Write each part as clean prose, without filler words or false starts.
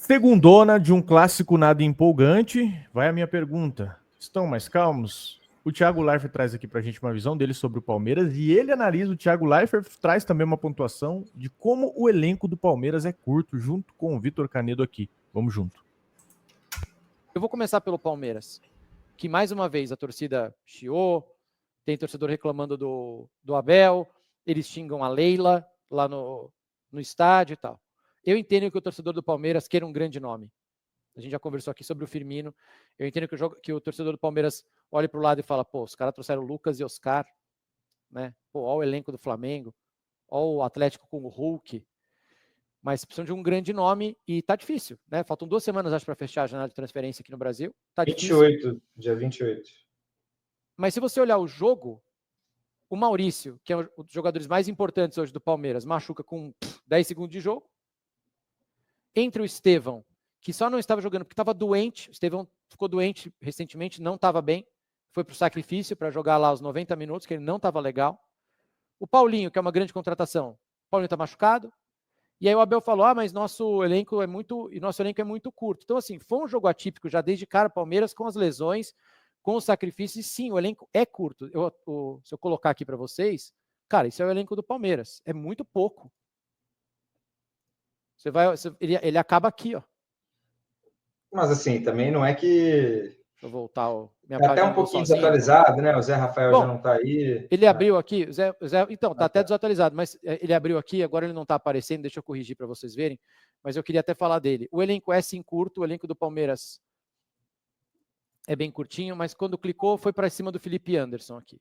Segundona de um clássico nada empolgante. Vai a minha pergunta. Estão mais calmos? O Thiago Leifert traz aqui pra gente uma visão dele sobre o Palmeiras e ele analisa, o Thiago Leifert traz também uma pontuação de como o elenco do Palmeiras é curto, junto com o Vitor Canedo aqui. Vamos junto. Eu vou começar pelo Palmeiras, que mais uma vez a torcida chiou, tem torcedor reclamando do Abel, eles xingam a Leila lá no estádio e tal. Eu entendo que o torcedor do Palmeiras queira um grande nome. A gente já conversou aqui sobre o Firmino. Eu entendo que o torcedor do Palmeiras olhe para o lado e fala, pô, os caras trouxeram Lucas e Oscar, né? Pô, olha o elenco do Flamengo, olha o Atlético com o Hulk. Mas precisam de um grande nome e tá difícil, né? Faltam 2 semanas, acho, para fechar a janela de transferência aqui no Brasil. Tá 28, difícil. dia 28. Mas se você olhar o jogo, o Maurício, que é um dos jogadores mais importantes hoje do Palmeiras, machuca com 10 segundos de jogo. Entre o Estevão, que só não estava jogando porque estava doente, o Estevão ficou doente recentemente, não estava bem, foi para o sacrifício para jogar lá os 90 minutos, que ele não estava legal. O Paulinho, que é uma grande contratação, o Paulinho está machucado. E aí o Abel falou, mas nosso elenco é muito curto. Então, assim, foi um jogo atípico já desde cara, Palmeiras, com as lesões, com os sacrifícios, e sim, o elenco é curto. Se eu colocar aqui para vocês, cara, isso é o elenco do Palmeiras, é muito pouco. Ele acaba aqui, ó. Mas assim, também não é que... Deixa eu voltar. Tá até um pouquinho desatualizado, né? O Zé Rafael já não tá aí. Ele abriu aqui, então, tá até desatualizado, mas ele abriu aqui, agora ele não tá aparecendo, deixa eu corrigir para vocês verem, mas eu queria até falar dele. O elenco é sim curto, o elenco do Palmeiras é bem curtinho, mas quando clicou foi para cima do Felipe Anderson aqui.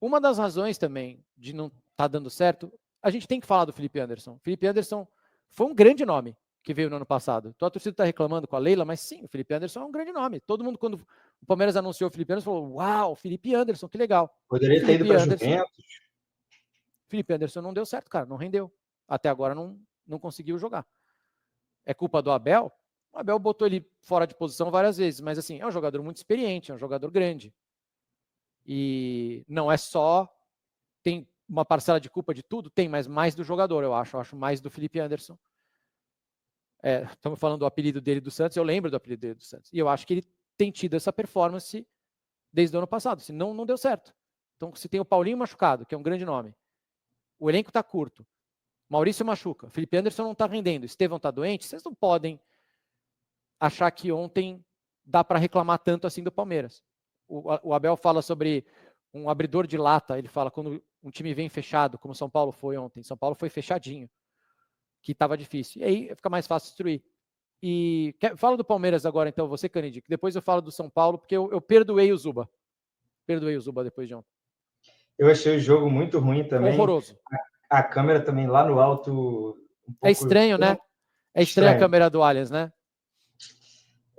Uma das razões também de não tá dando certo, a gente tem que falar do Felipe Anderson. Felipe Anderson foi um grande nome que veio no ano passado. Então a torcida está reclamando com a Leila, mas sim, o Felipe Anderson é um grande nome. Todo mundo, quando o Palmeiras anunciou o Felipe Anderson, falou, uau, Felipe Anderson, que legal. Poderia ter ido para Juventus. Felipe Anderson não deu certo, cara, não rendeu. Até agora não conseguiu jogar. É culpa do Abel? O Abel botou ele fora de posição várias vezes, mas assim, é um jogador muito experiente, é um jogador grande. E não é só... Tem uma parcela de culpa de tudo? Tem, mas mais do jogador, eu acho. Eu acho mais do Felipe Anderson. Estamos falando do apelido dele do Santos, eu lembro do apelido dele do Santos. E eu acho que ele tem tido essa performance desde o ano passado, senão não deu certo. Então, se tem o Paulinho machucado, que é um grande nome, o elenco está curto, Maurício machuca, Felipe Anderson não está rendendo, Estevão está doente, vocês não podem achar que ontem dá para reclamar tanto assim do Palmeiras. O Abel fala sobre um abridor de lata, ele fala quando um time vem fechado, como São Paulo foi ontem. São Paulo foi fechadinho, que estava difícil. E aí fica mais fácil destruir. E fala do Palmeiras agora, então, você, Canidi, que depois eu falo do São Paulo, porque eu perdoei o Zuba. Perdoei o Zuba depois de ontem. Eu achei o jogo muito ruim também. Horroroso. A câmera também lá no alto... É estranho, né? É estranho a câmera do Allianz, né?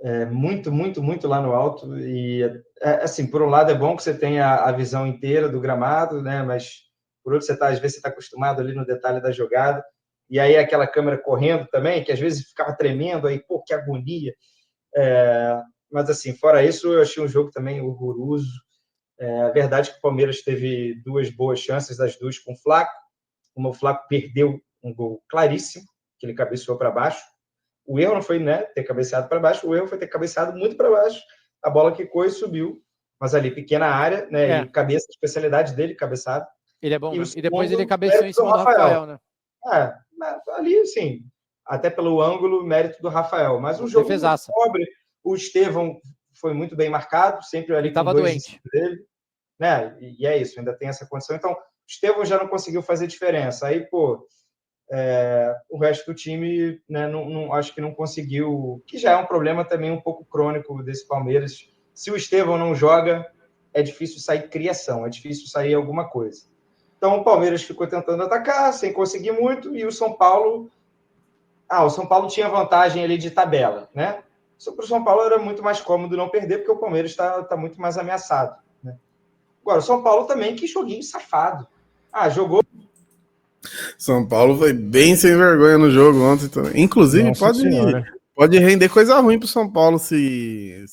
É muito, muito, muito lá no alto. E, assim, por um lado é bom que você tenha a visão inteira do gramado, né? Mas, por outro, às vezes você está acostumado ali no detalhe da jogada. E aí aquela câmera correndo também, que às vezes ficava tremendo, aí, pô, que agonia. Mas, assim, fora isso, eu achei um jogo também horroroso. A verdade é que o Palmeiras teve 2 boas chances, das 2 com o Flaco. O Flaco perdeu um gol claríssimo, que ele cabeceou para baixo. O erro não foi, né, ter cabeceado para baixo, o erro foi ter cabeceado muito para baixo. A bola quicou e subiu. Mas ali, pequena área, né? E cabeça, a especialidade dele, cabeçado. Ele é bom, né? E depois ele cabeceou em cima do Rafael, né? Ali, assim, até pelo ângulo, mérito do Rafael. Mas um jogo muito pobre. O Estevão foi muito bem marcado, sempre ali com 2 doente dele. Né? E é isso, ainda tem essa condição. Então, o Estevão já não conseguiu fazer diferença. Aí, pô, o resto do time, né, acho que não conseguiu, que já é um problema também um pouco crônico desse Palmeiras. Se o Estevão não joga, é difícil sair criação, é difícil sair alguma coisa. Então, o Palmeiras ficou tentando atacar, sem conseguir muito, e o São Paulo... o São Paulo tinha vantagem ali de tabela, né? Para o São Paulo era muito mais cômodo não perder, porque o Palmeiras está muito mais ameaçado, né? Agora, o São Paulo também, que joguinho safado. Jogou... São Paulo foi bem sem vergonha no jogo ontem também. Inclusive, pode render coisa ruim pro São Paulo se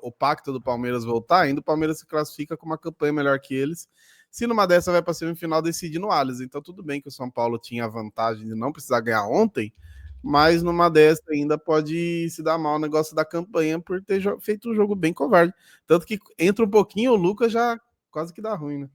o pacto do Palmeiras voltar. Ainda o Palmeiras se classifica com uma campanha melhor que eles. Se numa dessa vai para semifinal, decide no Allianz. Então tudo bem que o São Paulo tinha a vantagem de não precisar ganhar ontem, mas numa dessa ainda pode se dar mal o negócio da campanha por ter feito um jogo bem covarde. Tanto que entra um pouquinho, o Lucas já quase que dá ruim, né?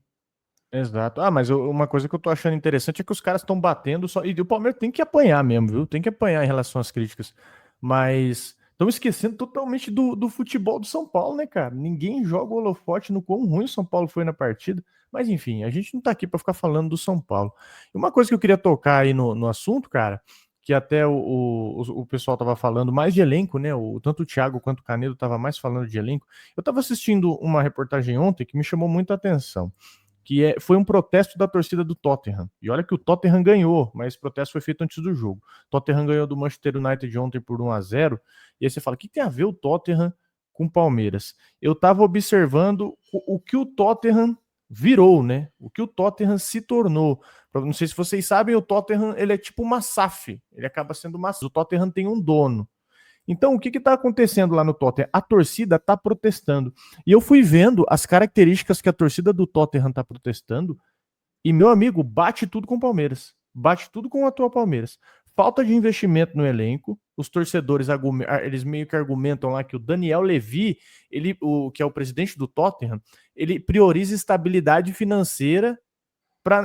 Exato. Mas uma coisa que eu tô achando interessante é que os caras estão batendo só. E o Palmeiras tem que apanhar mesmo, viu? Tem que apanhar em relação às críticas. Mas estão esquecendo totalmente do futebol do São Paulo, né, cara? Ninguém joga o holofote no quão ruim o São Paulo foi na partida. Mas enfim, a gente não tá aqui para ficar falando do São Paulo. E uma coisa que eu queria tocar aí no assunto, cara, que até o pessoal tava falando mais de elenco, né? Tanto o Thiago quanto o Canedo tava mais falando de elenco. Eu tava assistindo uma reportagem ontem que me chamou muita atenção. Foi um protesto da torcida do Tottenham. E olha que o Tottenham ganhou, mas esse protesto foi feito antes do jogo. O Tottenham ganhou do Manchester United ontem por 1-0. E aí você fala, o que tem a ver o Tottenham com o Palmeiras? Eu estava observando o que o Tottenham virou, né? O que o Tottenham se tornou. Não sei se vocês sabem, o Tottenham ele é tipo uma SAF. Ele acaba sendo uma SAF. O Tottenham tem um dono. Então, o que está acontecendo lá no Tottenham? A torcida está protestando. E eu fui vendo as características que a torcida do Tottenham está protestando, e, meu amigo, bate tudo com o Palmeiras. Bate tudo com o atual Palmeiras. Falta de investimento no elenco. Os torcedores, eles meio que argumentam lá que o Daniel Levy, que é o presidente do Tottenham, ele prioriza estabilidade financeira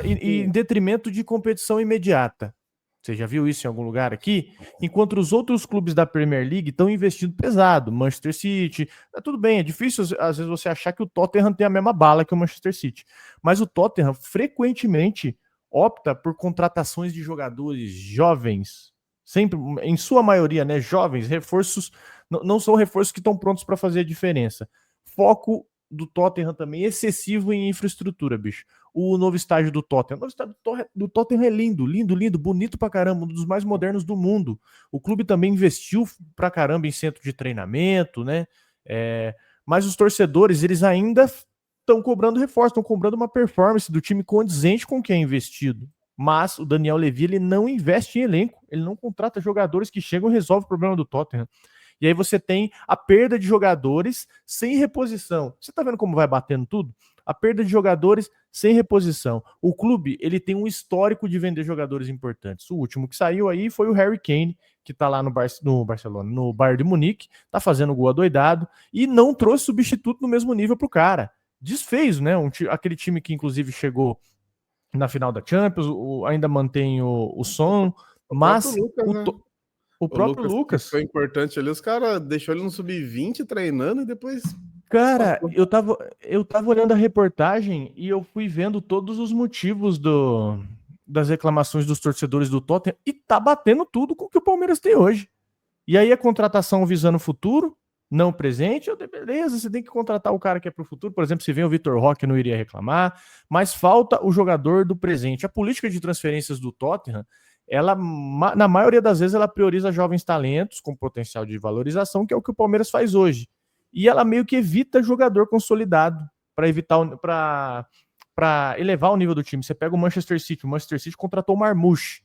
em detrimento de competição imediata. Você já viu isso em algum lugar aqui? Enquanto os outros clubes da Premier League estão investindo pesado. Manchester City, tudo bem, é difícil às vezes você achar que o Tottenham tem a mesma bala que o Manchester City. Mas o Tottenham frequentemente opta por contratações de jogadores jovens, sempre, em sua maioria, né, jovens, reforços, não são reforços que estão prontos para fazer a diferença. Foco do Tottenham também excessivo em infraestrutura, bicho. O novo estádio do Tottenham. O novo estádio do Tottenham é lindo, lindo, lindo, bonito pra caramba, um dos mais modernos do mundo. O clube também investiu pra caramba em centro de treinamento, né? Mas os torcedores, eles ainda estão cobrando reforço, estão cobrando uma performance do time condizente com o que é investido. Mas o Daniel Levy, ele não investe em elenco, ele não contrata jogadores que chegam e resolvem o problema do Tottenham. E aí você tem a perda de jogadores sem reposição. Você tá vendo como vai batendo tudo? A perda de jogadores sem reposição. O clube, ele tem um histórico de vender jogadores importantes. O último que saiu aí foi o Harry Kane, que tá lá no Barcelona, no Bayern de Munique, tá fazendo gol adoidado e não trouxe substituto no mesmo nível pro cara. Desfez, né? Aquele time que inclusive chegou na final da Champions, ainda mantém o Son, mas o próprio Lucas foi importante ali, os caras deixou ele no sub-20 treinando e depois... Cara, eu tava olhando a reportagem e eu fui vendo todos os motivos das reclamações dos torcedores do Tottenham e tá batendo tudo com o que o Palmeiras tem hoje. E aí a contratação visando o futuro, não o presente, beleza, você tem que contratar o cara que é pro futuro. Por exemplo, se vem o Vitor Roque, não iria reclamar, mas falta o jogador do presente. A política de transferências do Tottenham, ela, na maioria das vezes, ela prioriza jovens talentos com potencial de valorização, que é o que o Palmeiras faz hoje. E ela meio que evita jogador consolidado para elevar o nível do time. Você pega o Manchester City contratou o Marmouche.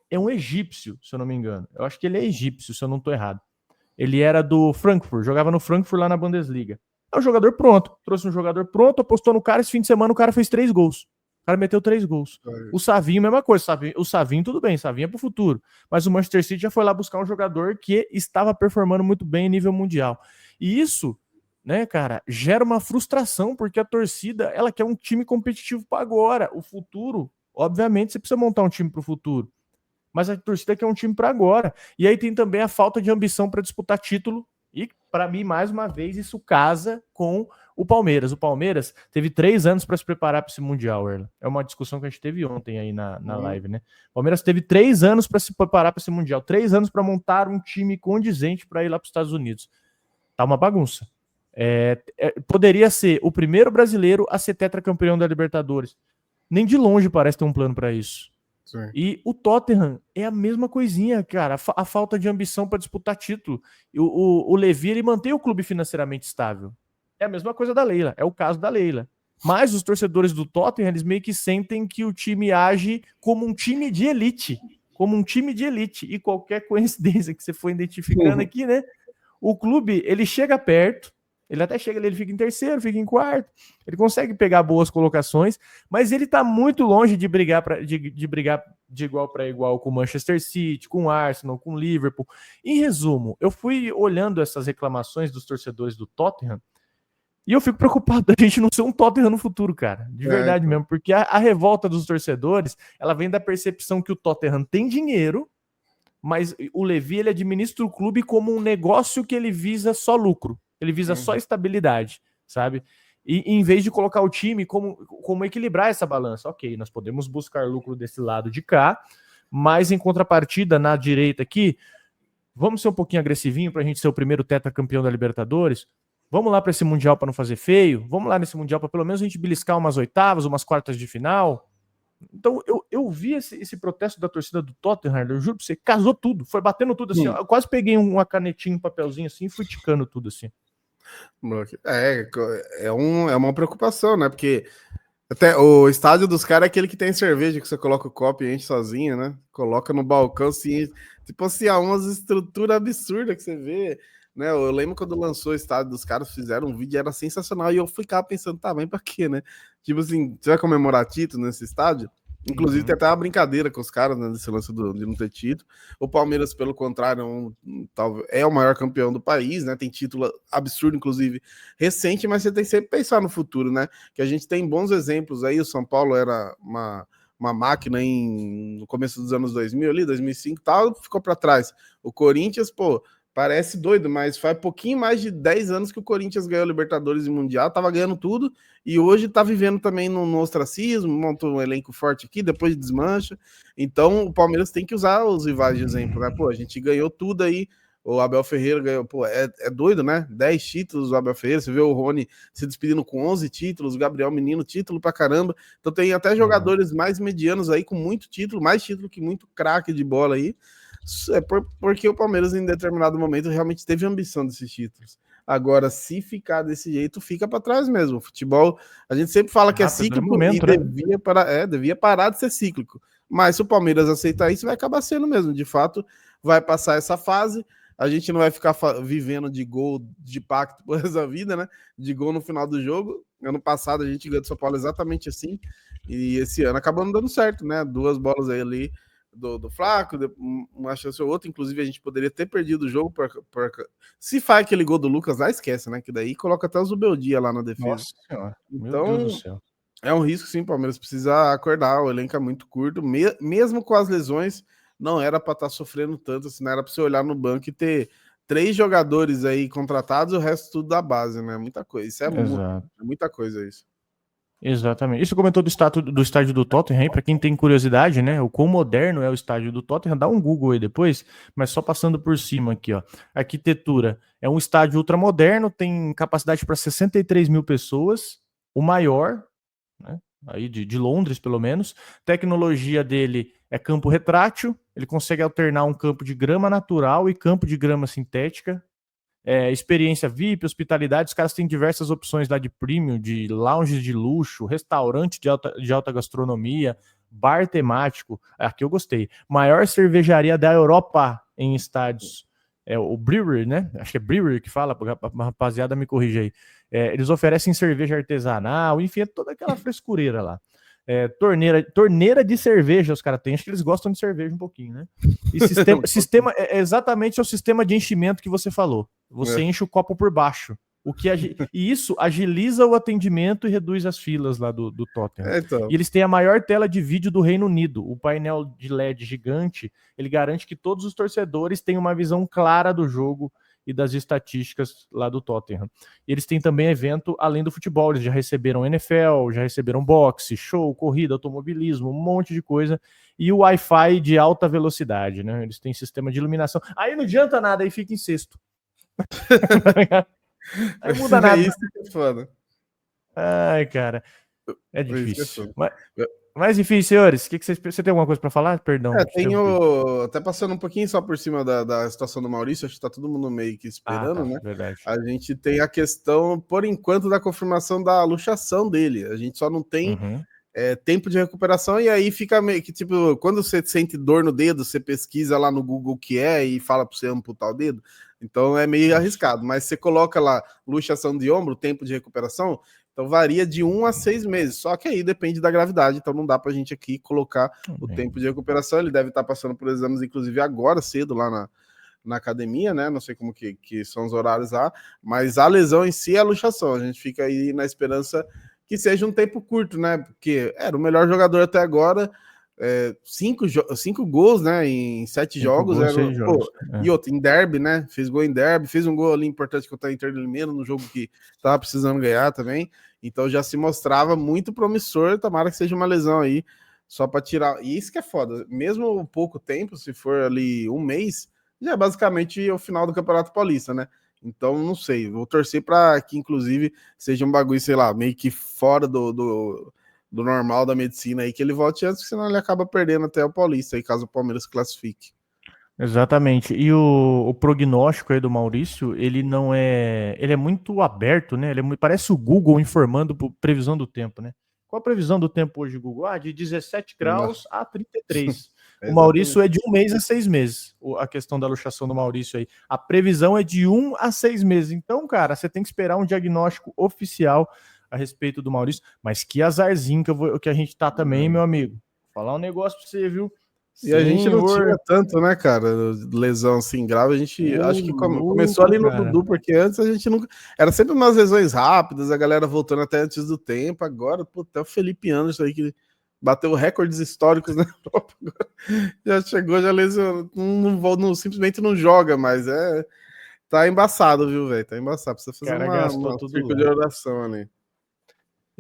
É um egípcio, se eu não me engano. Eu acho que ele é egípcio, se eu não estou errado. Ele era do Frankfurt, jogava no Frankfurt lá na Bundesliga. É um jogador pronto. Trouxe um jogador pronto, apostou no cara, esse fim de semana o cara fez 3 gols. O cara meteu 3 gols. O Savinho, mesma coisa. O Savinho, tudo bem, Savinho é pro futuro. Mas o Manchester City já foi lá buscar um jogador que estava performando muito bem em nível mundial. E isso, né, cara, gera uma frustração, porque a torcida, ela quer um time competitivo para agora. O futuro, obviamente, você precisa montar um time pro futuro. Mas a torcida quer um time para agora. E aí tem também a falta de ambição para disputar título. E, para mim, mais uma vez, isso casa com o Palmeiras. O Palmeiras teve 3 anos para se preparar para esse Mundial, Erla. É uma discussão que a gente teve ontem aí na live, né? O Palmeiras teve 3 anos para se preparar para esse Mundial. 3 anos para montar um time condizente para ir lá para os Estados Unidos. Tá uma bagunça. Poderia ser o primeiro brasileiro a ser tetracampeão da Libertadores. Nem de longe parece ter um plano para isso. Sim. E o Tottenham é a mesma coisinha, cara. A falta de ambição para disputar título. O Levy, ele mantém o clube financeiramente estável. É a mesma coisa da Leila. É o caso da Leila. Mas os torcedores do Tottenham, eles meio que sentem que o time age como um time de elite. Como um time de elite. E qualquer coincidência que você for identificando aqui, né? O clube, ele chega perto. Ele até chega, ele fica em terceiro, fica em quarto. Ele consegue pegar boas colocações, mas ele tá muito longe de brigar de igual para igual com o Manchester City, com o Arsenal, com o Liverpool. Em resumo, eu fui olhando essas reclamações dos torcedores do Tottenham e eu fico preocupado da gente não ser um Tottenham no futuro, cara. De verdade mesmo, porque a revolta dos torcedores, ela vem da percepção que o Tottenham tem dinheiro, mas o Levy, ele administra o clube como um negócio que ele visa só lucro, ele visa só estabilidade, sabe? E em vez de colocar o time como equilibrar essa balança. Ok, nós podemos buscar lucro desse lado de cá, mas em contrapartida, na direita aqui, vamos ser um pouquinho agressivinho para a gente ser o primeiro tetracampeão da Libertadores. Vamos lá para esse Mundial para não fazer feio. Vamos lá nesse Mundial para pelo menos a gente beliscar umas oitavas, umas quartas de final. Então, eu vi esse protesto da torcida do Tottenham, eu juro pra você, casou tudo, foi batendo tudo assim, eu quase peguei uma canetinha, um papelzinho assim e fui ticando tudo assim. É uma preocupação, né? Porque até o estádio dos caras é aquele que tem cerveja, que você coloca o copo e enche sozinho, né? Coloca no balcão, assim, tipo assim, há umas estruturas absurdas que você vê, né? Eu lembro quando lançou o estádio dos caras, fizeram um vídeo, era sensacional, e eu ficava pensando, tá, mas pra quê, né? Tipo assim, você vai comemorar título nesse estádio? Inclusive, tem até uma brincadeira com os caras, né, nesse lance de não ter título. O Palmeiras, pelo contrário, é o maior campeão do país, né? Tem título absurdo, inclusive, recente, mas você tem que sempre pensar no futuro, né? Que a gente tem bons exemplos aí. O São Paulo era uma máquina no começo dos anos 2000, ali, 2005 e tal, ficou para trás. O Corinthians, pô, parece doido, mas faz pouquinho mais de 10 anos que o Corinthians ganhou Libertadores e Mundial, tava ganhando tudo, e hoje tá vivendo também no ostracismo, montou um elenco forte aqui, depois desmancha. Então o Palmeiras tem que usar os rivais de exemplo, né? Pô, a gente ganhou tudo aí, o Abel Ferreira ganhou, pô, é doido, né? 10 títulos o Abel Ferreira, você vê o Rony se despedindo com 11 títulos, o Gabriel Menino, título pra caramba. Então tem até jogadores mais medianos aí com muito título, mais título que muito craque de bola aí. Porque o Palmeiras em determinado momento realmente teve ambição desses títulos. Agora, se ficar desse jeito, fica para trás mesmo. O futebol, a gente sempre fala que é cíclico momento, e devia parar de ser cíclico. Mas se o Palmeiras aceitar isso, vai acabar sendo mesmo. De fato, vai passar essa fase. A gente não vai ficar vivendo de gol de pacto por essa vida, né? De gol no final do jogo. Ano passado a gente ganhou do São Paulo exatamente assim. E esse ano acabou não dando certo, né? 2 bolas aí ali do Flaco, uma chance ou outra, inclusive a gente poderia ter perdido o jogo se faz aquele gol do Lucas lá, esquece, né, que daí coloca até o Zubeldia lá na defesa. Nossa senhora, então, meu Deus do céu. É um risco sim, o Palmeiras precisa acordar, o elenco é muito curto, mesmo com as lesões, não era para estar sofrendo tanto, assim, não era para você olhar no banco e ter 3 jogadores aí contratados, o resto tudo da base, né, muita coisa, isso é muita coisa isso. Exatamente. Isso comentou do estádio do Tottenham, para quem tem curiosidade, né? O quão moderno é o estádio do Tottenham, dá um Google aí depois, mas só passando por cima aqui, ó. Arquitetura. É um estádio ultramoderno, tem capacidade para 63 mil pessoas, o maior, né? Aí de Londres, pelo menos. Tecnologia dele é campo retrátil, ele consegue alternar um campo de grama natural e campo de grama sintética. Experiência VIP, hospitalidade, os caras têm diversas opções lá de premium, de lounge de luxo, restaurante de alta gastronomia, bar temático, aqui eu gostei, maior cervejaria da Europa em estádios, o Brewery, né, acho que é Brewery que fala, a rapaziada me corrige aí, eles oferecem cerveja artesanal, enfim, é toda aquela frescureira lá. Torneira de cerveja os caras têm, acho que eles gostam de cerveja um pouquinho, né? E sistema é exatamente o sistema de enchimento que você falou. Você enche o copo por baixo. E isso agiliza o atendimento e reduz as filas lá do Tottenham. Então. E eles têm a maior tela de vídeo do Reino Unido. O painel de LED gigante, ele garante que todos os torcedores têm uma visão clara do jogo e das estatísticas lá do Tottenham. E eles têm também evento além do futebol, eles já receberam NFL, já receberam boxe, show, corrida, automobilismo, um monte de coisa, e o Wi-Fi de alta velocidade, né? Eles têm sistema de iluminação. Aí não adianta nada, aí fica em sexto. Aí muda nada. Isso que é foda. Ai, cara, é difícil. Mas enfim, senhores, que você tem alguma coisa para falar? Perdão. Tenho, até passando um pouquinho só por cima da situação do Maurício, acho que tá todo mundo meio que esperando, né? Verdade. A gente tem a questão, por enquanto, da confirmação da luxação dele. A gente só não tem tempo de recuperação, e aí fica meio que, tipo, quando você sente dor no dedo, você pesquisa lá no Google o que é e fala para você amputar o dedo. Então é meio arriscado, mas você coloca lá luxação de ombro, tempo de recuperação, Então varia de 1 a 6 meses, só que aí depende da gravidade, então não dá pra gente aqui colocar o tempo de recuperação. Ele deve estar passando por exames, inclusive agora cedo lá na academia, né? Não sei como que são os horários lá, mas a lesão em si é a luxação. A gente fica aí na esperança que seja um tempo curto, né? Porque era o melhor jogador até agora, 5 gols, né? Em 7 jogos. E outro, em derby, né? Fez gol em derby, fez um gol ali importante contra a Inter de Limeira, no jogo que tava precisando ganhar também. Então já se mostrava muito promissor. Tomara que seja uma lesão aí, só para tirar. E isso que é foda. Mesmo pouco tempo, se for ali um mês, já é basicamente o final do Campeonato Paulista, né? Então, não sei, vou torcer para que, inclusive, seja um bagulho, sei lá, meio que fora do normal da medicina aí, que ele volte antes, senão ele acaba perdendo até o Paulista, aí, caso o Palmeiras classifique. Exatamente. E o prognóstico aí do Maurício, ele não é... Ele é muito aberto, né? Parece o Google informando previsão do tempo, né? Qual a previsão do tempo hoje, Google? De 17 graus a 33. O Maurício é de 1 mês a 6 meses. A questão da luxação do Maurício aí. A previsão é de 1 a 6 meses. Então, cara, você tem que esperar um diagnóstico oficial a respeito do Maurício. Mas que azarzinho que a gente tá também, meu amigo. Vou falar um negócio pra você, viu? E a gente não tinha tanto, né, cara, lesão assim grave. A gente acho que começou ali no Dudu, porque antes a gente nunca. Era sempre umas lesões rápidas, a galera voltando até antes do tempo. Agora, até o Felipe Anderson aí que bateu recordes históricos na Europa. Agora já chegou, já lesionou. Simplesmente não joga mais. Tá embaçado, viu, velho? Tá embaçado. Precisa fazer uma círculo de oração ali.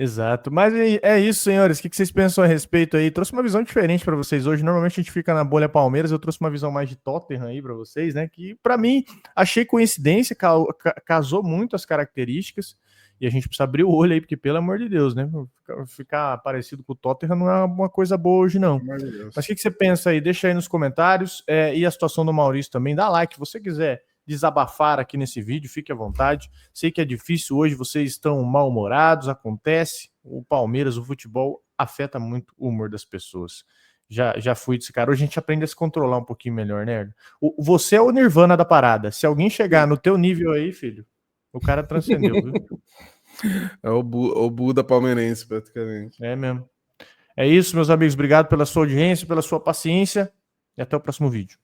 Exato, mas é isso, senhores. O que vocês pensam a respeito aí? Trouxe uma visão diferente para vocês hoje. Normalmente a gente fica na bolha Palmeiras, eu trouxe uma visão mais de Tottenham aí para vocês, né? Que para mim achei coincidência, casou muito as características e a gente precisa abrir o olho aí, porque pelo amor de Deus, né? Ficar parecido com o Tottenham não é uma coisa boa hoje, não. Mas o que você pensa aí? Deixa aí nos comentários. E a situação do Maurício também. Dá like se você quiser desabafar aqui nesse vídeo, fique à vontade. Sei que é difícil hoje, vocês estão mal-humorados, acontece. O Palmeiras, o futebol, afeta muito o humor das pessoas. Já fui desse cara. Hoje a gente aprende a se controlar um pouquinho melhor, né? Você é o Nirvana da parada. Se alguém chegar no teu nível aí, filho, o cara transcendeu, viu? É o Buda palmeirense, praticamente. É mesmo. É isso, meus amigos. Obrigado pela sua audiência, pela sua paciência e até o próximo vídeo.